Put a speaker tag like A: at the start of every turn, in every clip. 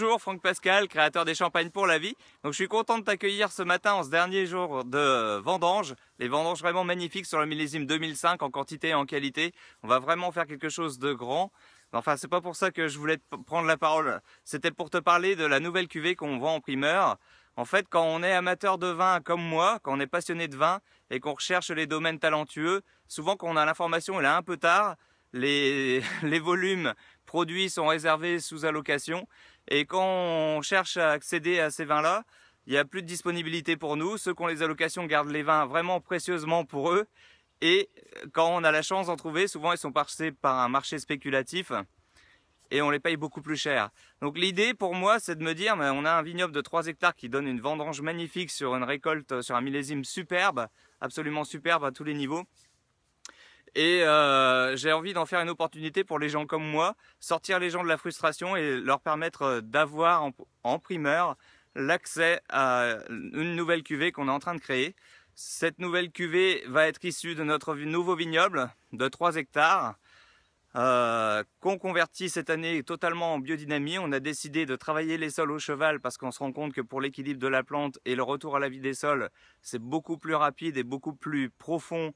A: Bonjour, Franck Pascal, créateur des champagnes pour la vie. Donc je suis content de t'accueillir ce matin en ce dernier jour de vendange. Les vendanges vraiment magnifiques sur le millésime 2005 en quantité et en qualité. On va vraiment faire quelque chose de grand. Enfin, c'est pas pour ça que je voulais prendre la parole. C'était pour te parler de la nouvelle cuvée qu'on vend en primeur. En fait, quand on est amateur de vin comme moi, quand on est passionné de vin et qu'on recherche les domaines talentueux, souvent quand on a l'information, elle est un peu tard. Les volumes produits sont réservés sous allocation. Et quand on cherche à accéder à ces vins-là, il n'y a plus de disponibilité pour nous. Ceux qui ont les allocations gardent les vins vraiment précieusement pour eux. Et quand on a la chance d'en trouver, souvent ils sont passés par un marché spéculatif et on les paye beaucoup plus cher. Donc l'idée pour moi, c'est de me dire, on a un vignoble de 3 hectares qui donne une vendange magnifique sur une récolte, sur un millésime superbe, absolument superbe à tous les niveaux. Et j'ai envie d'en faire une opportunité pour les gens comme moi, sortir les gens de la frustration et leur permettre d'avoir en primeur l'accès à une nouvelle cuvée qu'on est en train de créer. Cette nouvelle cuvée va être issue de notre nouveau vignoble de 3 hectares qu'on convertit cette année totalement en biodynamie. On a décidé de travailler les sols au cheval parce qu'on se rend compte que pour l'équilibre de la plante et le retour à la vie des sols, c'est beaucoup plus rapide et beaucoup plus profond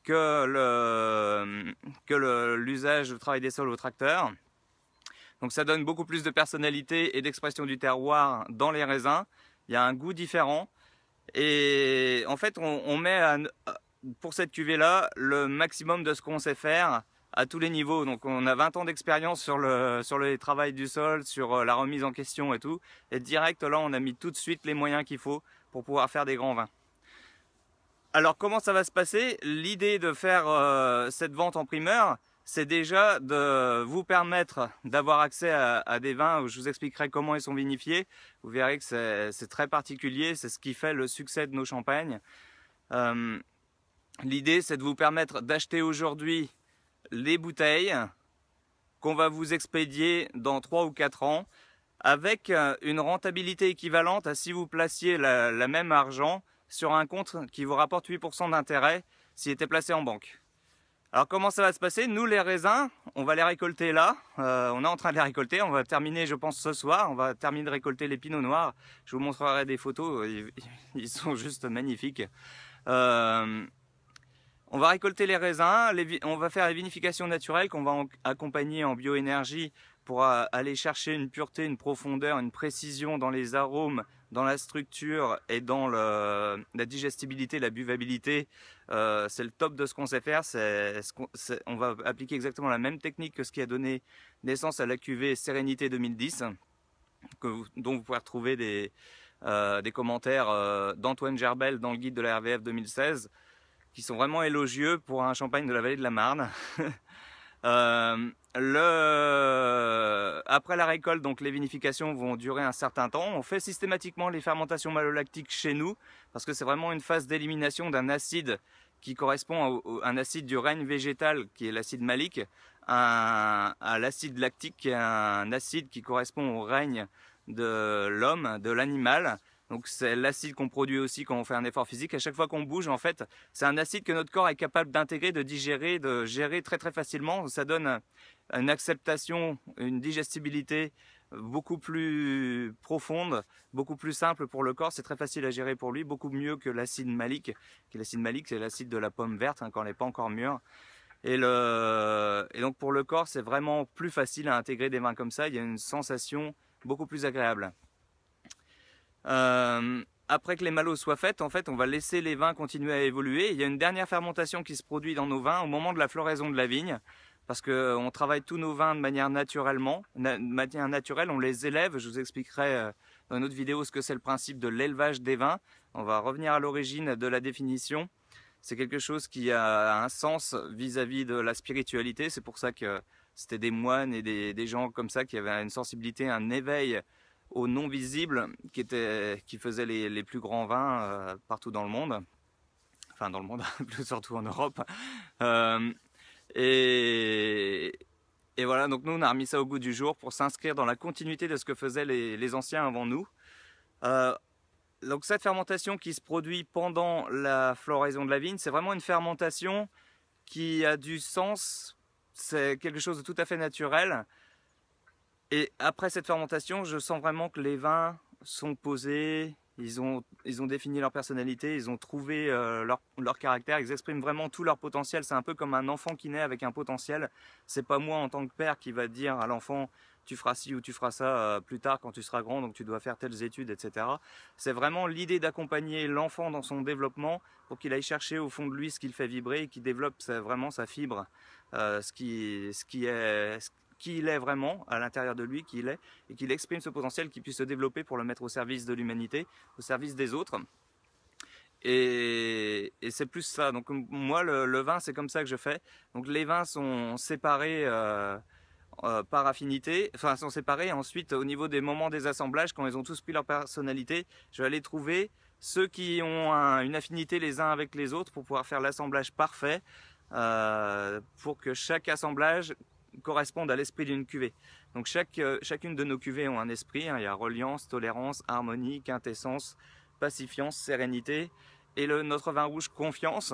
A: que l'usage du travail des sols au tracteur. Donc ça donne beaucoup plus de personnalité et d'expression du terroir dans les raisins. Il y a un goût différent. Et en fait, on met pour cette cuvée-là le maximum de ce qu'on sait faire à tous les niveaux. Donc on a 20 ans d'expérience sur le travail du sol, sur la remise en question et tout. Et direct, là, on a mis tout de suite les moyens qu'il faut pour pouvoir faire des grands vins. Alors comment ça va se passer? L'idée de faire cette vente en primeur, c'est déjà de vous permettre d'avoir accès à des vins où je vous expliquerai comment ils sont vinifiés. Vous verrez que c'est très particulier, c'est ce qui fait le succès de nos champagnes. L'idée, c'est de vous permettre d'acheter aujourd'hui les bouteilles qu'on va vous expédier dans 3 ou 4 ans avec une rentabilité équivalente à si vous placiez la même argent sur un compte qui vous rapporte 8% d'intérêt s'il était placé en banque. Alors comment ça va se passer? Nous les raisins, on va les récolter là, on est en train de les récolter, on va terminer je pense ce soir, on va terminer de récolter les pinots noirs, je vous montrerai des photos, ils sont juste magnifiques. On va récolter les raisins, on va faire les vinifications naturelles qu'on va accompagner en bioénergie pour aller chercher une pureté, une profondeur, une précision dans les arômes, dans la structure et dans la digestibilité, la buvabilité. C'est le top de ce qu'on sait faire. On va appliquer exactement la même technique que ce qui a donné naissance à la cuvée Sérénité 2010, dont vous pouvez retrouver des commentaires d'Antoine Gerbel dans le guide de la RVF 2016, qui sont vraiment élogieux pour un champagne de la vallée de la Marne. Après la récolte, donc les vinifications vont durer un certain temps. On fait systématiquement les fermentations malolactiques chez nous parce que c'est vraiment une phase d'élimination d'un acide qui correspond à un acide du règne végétal qui est l'acide malique, à l'acide lactique qui est un acide qui correspond au règne de l'homme, de l'animal. Donc c'est l'acide qu'on produit aussi quand on fait un effort physique. À chaque fois qu'on bouge, en fait, c'est un acide que notre corps est capable d'intégrer, de digérer, de gérer très très facilement. Ça donne une acceptation, une digestibilité beaucoup plus profonde, beaucoup plus simple pour le corps. C'est très facile à gérer pour lui, beaucoup mieux que l'acide malique. L'acide malique, c'est l'acide de la pomme verte quand elle n'est pas encore mûre. Et donc pour le corps, c'est vraiment plus facile à intégrer des vins comme ça. Il y a une sensation beaucoup plus agréable. Après que les malos soient faites, en fait, on va laisser les vins continuer à évoluer. Il y a une dernière fermentation qui se produit dans nos vins au moment de la floraison de la vigne, parce qu'on travaille tous nos vins de manière naturelle, on les élève. Je vous expliquerai dans une autre vidéo ce que c'est le principe de l'élevage des vins. On va revenir à l'origine de la définition. C'est quelque chose qui a un sens vis-à-vis de la spiritualité. C'est pour ça que c'était des moines et des gens comme ça qui avaient une sensibilité, un éveil au non visible qui faisait les plus grands vins partout dans le monde, enfin dans le monde, surtout en Europe. Et voilà, donc nous on a remis ça au goût du jour pour s'inscrire dans la continuité de ce que faisaient les anciens avant nous. Donc cette fermentation qui se produit pendant la floraison de la vigne, c'est vraiment une fermentation qui a du sens, c'est quelque chose de tout à fait naturel. Et après cette fermentation, je sens vraiment que les vins sont posés, ils ont défini leur personnalité, ils ont trouvé leur caractère, ils expriment vraiment tout leur potentiel. C'est un peu comme un enfant qui naît avec un potentiel. C'est pas moi en tant que père qui va dire à l'enfant tu feras ci ou tu feras ça plus tard quand tu seras grand, donc tu dois faire telles études, etc. C'est vraiment l'idée d'accompagner l'enfant dans son développement pour qu'il aille chercher au fond de lui ce qui le fait vibrer et qu'il développe vraiment sa fibre, qui il est vraiment à l'intérieur de lui, qui il est, et qu'il exprime ce potentiel, qu'il puisse se développer pour le mettre au service de l'humanité, au service des autres. Et c'est plus ça. Donc moi, le vin, c'est comme ça que je fais. Donc les vins sont séparés par affinité, enfin sont séparés. Ensuite, au niveau des moments des assemblages, quand ils ont tous pris leur personnalité, je vais aller trouver ceux qui ont une affinité les uns avec les autres pour pouvoir faire l'assemblage parfait, pour que chaque assemblage corresponde à l'esprit d'une cuvée. Donc chacune de nos cuvées ont un esprit, hein. Il y a reliance, tolérance, harmonie, quintessence, pacifiance, sérénité, et notre vin rouge confiance.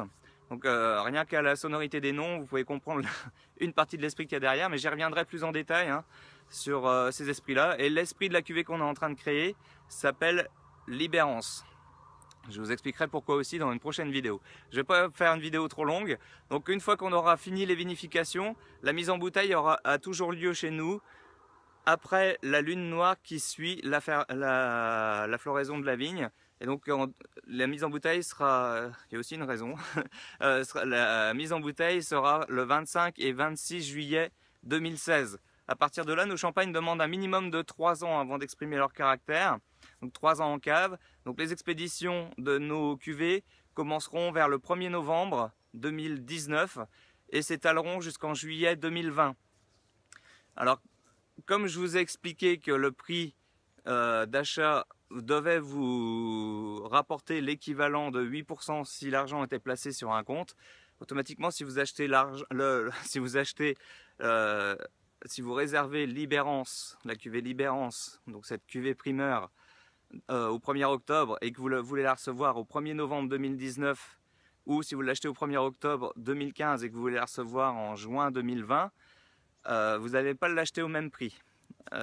A: Donc rien qu'à la sonorité des noms, vous pouvez comprendre une partie de l'esprit qu'il y a derrière, mais j'y reviendrai plus en détail, hein, sur ces esprits-là. Et l'esprit de la cuvée qu'on est en train de créer s'appelle Libérance. Je vous expliquerai pourquoi aussi dans une prochaine vidéo. Je ne vais pas faire une vidéo trop longue. Donc une fois qu'on aura fini les vinifications, la mise en bouteille a toujours lieu chez nous après la lune noire qui suit la floraison de la vigne. Et donc la mise en bouteille sera, il y a aussi une raison, la mise en bouteille sera le 25 et 26 juillet 2016. À partir de là, nos champagnes demandent un minimum de 3 ans avant d'exprimer leur caractère. Donc 3 ans en cave. Donc les expéditions de nos cuvées commenceront vers le 1er novembre 2019 et s'étaleront jusqu'en juillet 2020. Alors, comme je vous ai expliqué que le prix d'achat devait vous rapporter l'équivalent de 8% si l'argent était placé sur un compte, automatiquement si vous achetez si vous réservez Libérance, la cuvée Libérance, donc cette cuvée primeur, au 1er octobre et que vous voulez la recevoir au 1er novembre 2019, ou si vous l'achetez au 1er octobre 2015 et que vous voulez la recevoir en juin 2020, vous n'allez pas l'acheter au même prix.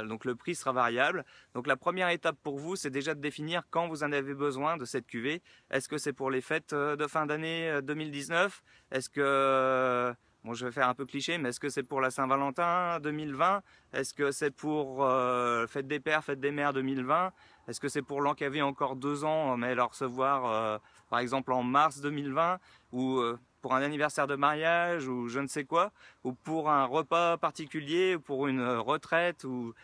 A: Donc le prix sera variable. Donc la première étape pour vous, c'est déjà de définir quand vous en avez besoin de cette cuvée. Est-ce que c'est pour les fêtes de fin d'année 2019? Est-ce que, bon, je vais faire un peu cliché, mais est-ce que c'est pour la Saint-Valentin 2020? Est-ce que c'est pour Fête des Pères, Fête des Mères 2020? Est-ce que c'est pour l'encaver encore 2 ans, mais la recevoir par exemple en mars 2020? Ou pour un anniversaire de mariage, ou je ne sais quoi, ou pour un repas particulier, ou pour une retraite, ou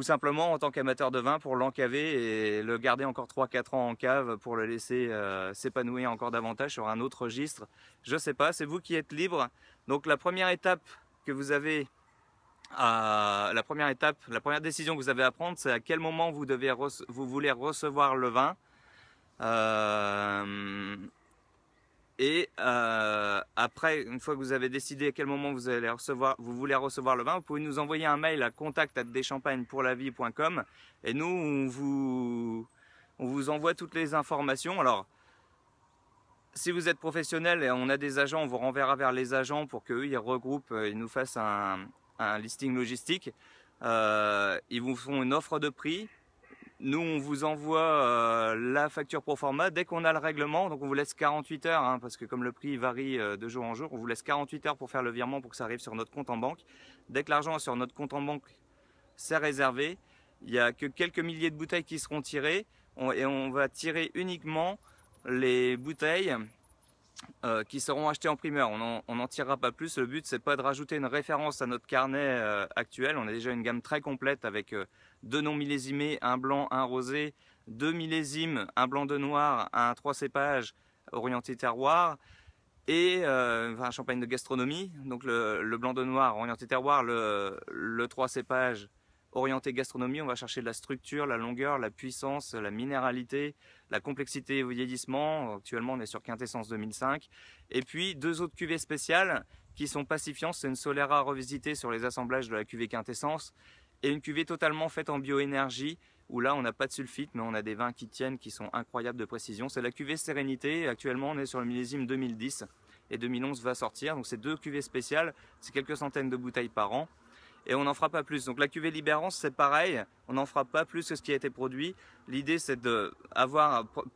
A: simplement en tant qu'amateur de vin pour l'encaver et le garder encore 3-4 ans en cave pour le laisser s'épanouir encore davantage sur un autre registre. Je sais pas, c'est vous qui êtes libre. Donc la première étape que vous avez, la première décision que vous avez à prendre, c'est à quel moment vous voulez recevoir le vin. Et après, une fois que vous avez décidé à quel moment vous voulez recevoir le vin, vous pouvez nous envoyer un mail à contact@deschampagnespourlavie.com et nous on vous envoie toutes les informations. Alors, si vous êtes professionnel et on a des agents, on vous renverra vers les agents pour qu'eux ils regroupent, ils nous fassent un listing logistique. Ils vous font une offre de prix. Nous, on vous envoie la facture pro forma dès qu'on a le règlement. Donc, on vous laisse 48 heures, hein, parce que comme le prix varie de jour en jour, on vous laisse 48 heures pour faire le virement pour que ça arrive sur notre compte en banque. Dès que l'argent est sur notre compte en banque, c'est réservé. Il n'y a que quelques milliers de bouteilles qui seront tirées. Et on va tirer uniquement les bouteilles qui seront achetées en primeur. On n'en tirera pas plus. Le but, c'est pas de rajouter une référence à notre carnet actuel. On a déjà une gamme très complète avec 2 non millésimés, un blanc, un rosé, 2 millésimes, un blanc de noir, un 3 cépages orienté terroir et un champagne de gastronomie. Donc le blanc de noir orienté terroir, le 3 cépages orienté gastronomie. On va chercher de la structure, la longueur, la puissance, la minéralité, la complexité au vieillissement. Actuellement, on est sur Quintessence 2005. Et puis 2 autres cuvées spéciales qui sont pacifiants. C'est une Solera revisitée sur les assemblages de la cuvée Quintessence. Et une cuvée totalement faite en bioénergie, où là on n'a pas de sulfite, mais on a des vins qui tiennent, qui sont incroyables de précision. C'est la cuvée Sérénité. Actuellement on est sur le millésime 2010 et 2011 va sortir. Donc c'est 2 cuvées spéciales, c'est quelques centaines de bouteilles par an. et on n'en fera pas plus. Donc la cuvée Libérance, c'est pareil, on n'en fera pas plus que ce qui a été produit. L'idée, c'est de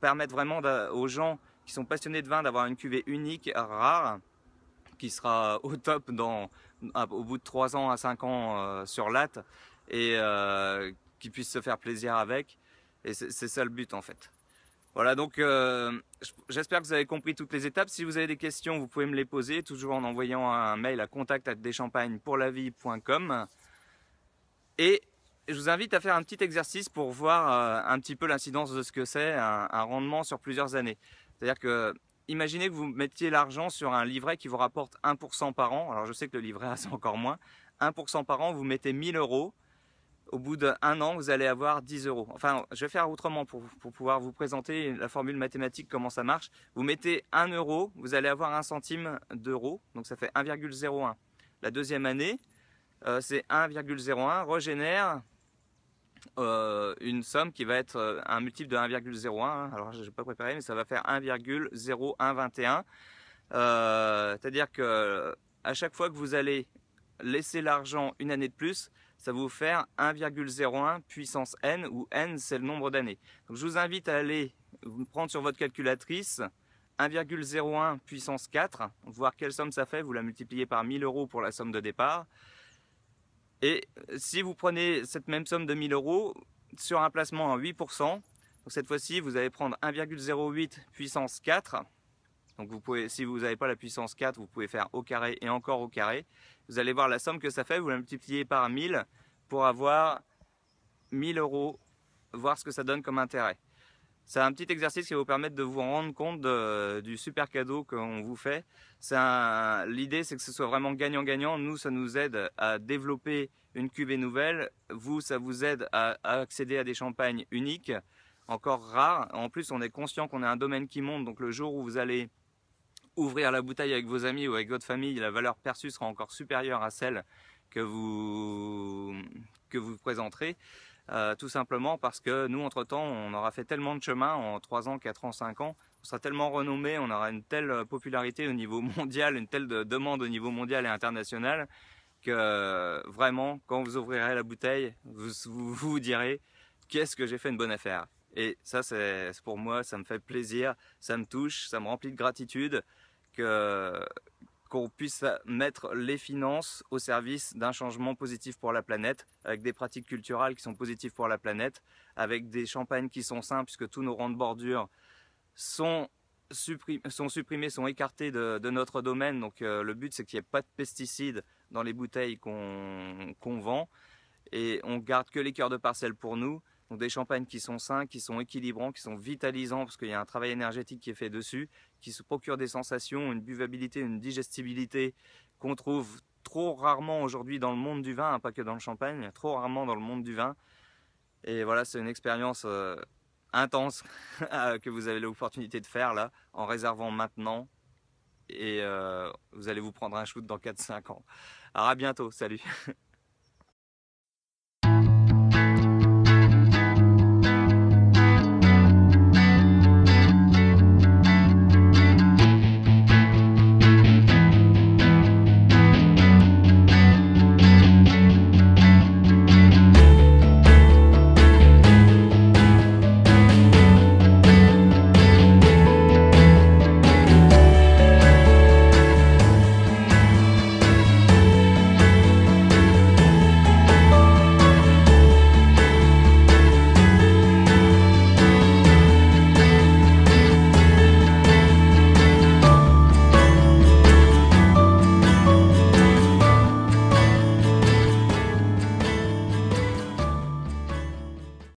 A: permettre vraiment aux gens qui sont passionnés de vin d'avoir une cuvée unique, rare, qui sera au top au bout de 3 ans à 5 ans sur latte, et qui puissent se faire plaisir avec. Et c'est ça le but en fait. Voilà, donc j'espère que vous avez compris toutes les étapes. Si vous avez des questions, vous pouvez me les poser, toujours en envoyant un mail à contact@deschampagnespourlavie.com. Et je vous invite à faire un petit exercice pour voir un petit peu l'incidence de ce que c'est un rendement sur plusieurs années. C'est-à-dire que, imaginez que vous mettiez l'argent sur un livret qui vous rapporte 1% par an. Alors je sais que le livret A, c'est encore moins. 1% par an, vous mettez 1000 euros. Au bout d'1 an, vous allez avoir 10 euros. Enfin, je vais faire autrement pour pouvoir vous présenter la formule mathématique, comment ça marche. Vous mettez 1 euro, vous allez avoir 1 centime d'euro, donc ça fait 1,01. La deuxième année, c'est 1,01 régénère une somme qui va être un multiple de 1,01. Alors, je n'ai pas préparé, mais ça va faire 1,0121. C'est-à-dire que à chaque fois que vous allez laisser l'argent une année de plus, ça va vous faire 1,01 puissance n, où n c'est le nombre d'années. Donc je vous invite à aller prendre sur votre calculatrice 1,01 puissance 4, voir quelle somme ça fait, vous la multipliez par 1000 euros pour la somme de départ. Et si vous prenez cette même somme de 1000 euros sur un placement à 8%, donc cette fois-ci vous allez prendre 1,08 puissance 4. Donc vous pouvez, si vous n'avez pas la puissance 4, vous pouvez faire au carré et encore au carré. Vous allez voir la somme que ça fait, vous la multipliez par 1000 pour avoir 1000 euros, voir ce que ça donne comme intérêt. C'est un petit exercice qui va vous permettre de vous rendre compte du super cadeau qu'on vous fait. L'idée, c'est que ce soit vraiment gagnant-gagnant. Nous, ça nous aide à développer une cuvée nouvelle. Vous, ça vous aide à accéder à des champagnes uniques, encore rares. En plus, on est conscient qu'on a un domaine qui monte, donc le jour où vous allez ouvrir la bouteille avec vos amis ou avec votre famille, la valeur perçue sera encore supérieure à celle que vous présenterez. Tout simplement parce que nous, entre-temps, on aura fait tellement de chemin en 3 ans, 4 ans, 5 ans, on sera tellement renommé, on aura une telle popularité au niveau mondial, une telle demande au niveau mondial et international, que vraiment, quand vous ouvrirez la bouteille, vous direz « qu'est-ce que j'ai fait une bonne affaire ?» Et ça, c'est pour moi, ça me fait plaisir, ça me touche, ça me remplit de gratitude qu'on puisse mettre les finances au service d'un changement positif pour la planète, avec des pratiques culturelles qui sont positives pour la planète, avec des champagnes qui sont sains, puisque tous nos rangs de bordure sont supprimés, sont écartés de notre domaine. Donc le but, c'est qu'il n'y ait pas de pesticides dans les bouteilles qu'on vend, et on garde que les cœurs de parcelle pour nous. Donc des champagnes qui sont sains, qui sont équilibrants, qui sont vitalisants, parce qu'il y a un travail énergétique qui est fait dessus, qui se procure des sensations, une buvabilité, une digestibilité qu'on trouve trop rarement aujourd'hui dans le monde du vin, hein, pas que dans le champagne, trop rarement dans le monde du vin. Et voilà, c'est une expérience intense que vous avez l'opportunité de faire là, en réservant maintenant. Et vous allez vous prendre un shoot dans 4-5 ans. Alors à bientôt, salut.